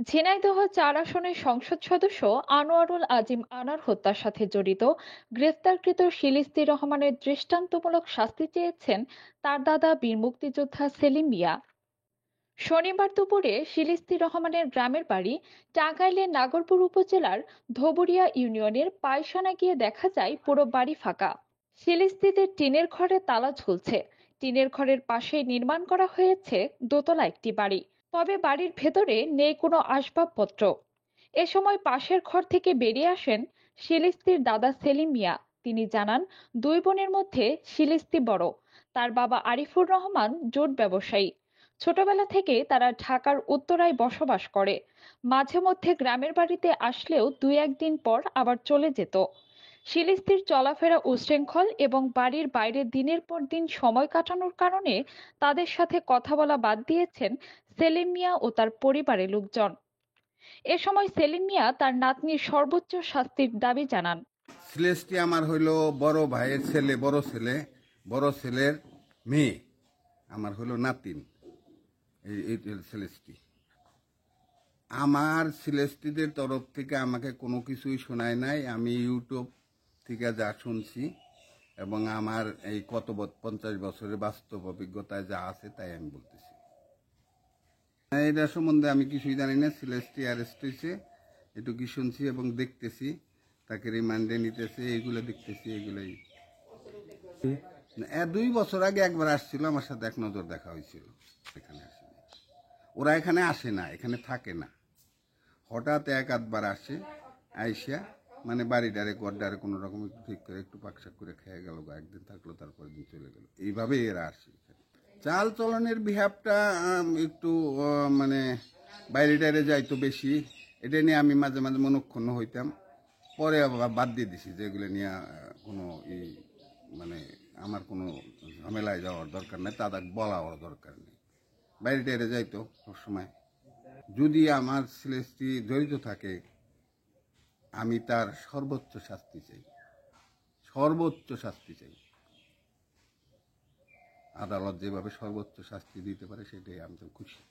ঝিনাইদহ ৪ আসনের সংসদ সদস্য আনোয়ারুল আজিম আনার হত্যার সাথে জড়িত গ্রেফতারকৃত শিলিস্তি রহমানের দৃষ্টান্তমূলক শাস্তি চেয়েছেন তার দাদা বীর মুক্তিযোদ্ধা সেলিম মিয়া। শনিবার দুপুরে শিলিস্তি রহমানের গ্রামের বাড়ি টাঙ্গাইলের নাগরপুর উপজেলার ধবুরিয়া ইউনিয়নের পায়সানা গিয়ে দেখা যায় পুরো বাড়ি ফাঁকা। শিলিস্তিদের টিনের ঘরে তালা ঝুলছে। টিনের ঘরের পাশেই নির্মাণ করা হয়েছে দোতলা একটি বাড়ি, তবে বাড়ির ভেতরে নেই কোনো আসবাবপত্র। এ সময় পাশের ঘর থেকে বেরিয়ে আসেন শিলিস্তির দাদা সেলিম মিয়া। তিনি জানান, দুই বোনের মধ্যে শিলিস্তি বড়। তার বাবা আরিফুর রহমান জুট ব্যবসায়ী। ছোটবেলা থেকে তারা ঢাকার উত্তরায় বসবাস করে। মাঝে মধ্যে গ্রামের বাড়িতে আসলেও দুই একদিন পর আবার চলে যেত। শিলিস্তির চলাফেরা উচ্ছৃঙ্খল এবং বাড়ির বাইরে দিনের পর দিন সময় কাটানোর কারণে তাদের সাথে কথা বলা বাদ দিয়েছেন সেলিম মিয়া ও তার পরিবারের লোকজন। এ সময় সেলিম মিয়া তার নাতনির সর্বোচ্চ শাস্তির দাবি জানান। সেলেস্টি আমার হইল বড় ভাইয়ের ছেলে, বড় ছেলের মেয়ে, আমার হইল নাতিন। এই সেলেস্টি আমার সেলেস্টিদের তরফ থেকে আমাকে কোনো কিছুই শোনায় নাই। আমি ইউটিউব থেকে যা শুনছি এবং আমার এই 50 বছরের বাস্তব অভিজ্ঞতায় যা আছে তাই আমি বলতেছি। এটা সম্বন্ধে আমি কিছুই জানি না। সেলেস্টি অ্যারেস্ট হয়েছে এটুকু শুনছি এবং দেখতেছি, তাকে রিমান্ডে নিতেছে, এইগুলো দেখতেছি, এগুলোই। 2 বছর আগে একবার আসছিল, আমার সাথে এক নজর দেখা হয়েছিল। এখানে আসেনি, ওরা এখানে আসে না, এখানে থাকে না। হঠাৎ এক আধবার আসে, আইসা মানে বাড়িটারে ঘরটারে কোনো রকম একটু ঠিক করে একটু পাকশাক করে খেয়ে গেল, একদিন থাকলো, তারপর দিন চলে গেল। এইভাবে এরা আসে। চাল চলনের বিহেভটা একটু মানে বাইরে টাইরে যাইতো বেশি। এটা নিয়ে আমি মাঝে মাঝে মনক্ষুণ্ণ হইতাম। পরে আবার বাদ দিয়ে দিছি যে এগুলো নিয়ে কোনো মানে আমার কোনো ঝামেলায় যাওয়ার দরকার নেই, তাদের বলার দরকার নেই। বাইরে টাইরে যাইতো সবসময়। যদি আমার ছেলেটি জড়িত থাকে, আমি তার সর্বোচ্চ শাস্তি চাই, সর্বোচ্চ শাস্তি চাই। আদালত যেভাবে সর্বোচ্চ শাস্তি দিতে পারে সেটাই আমি তো খুশি।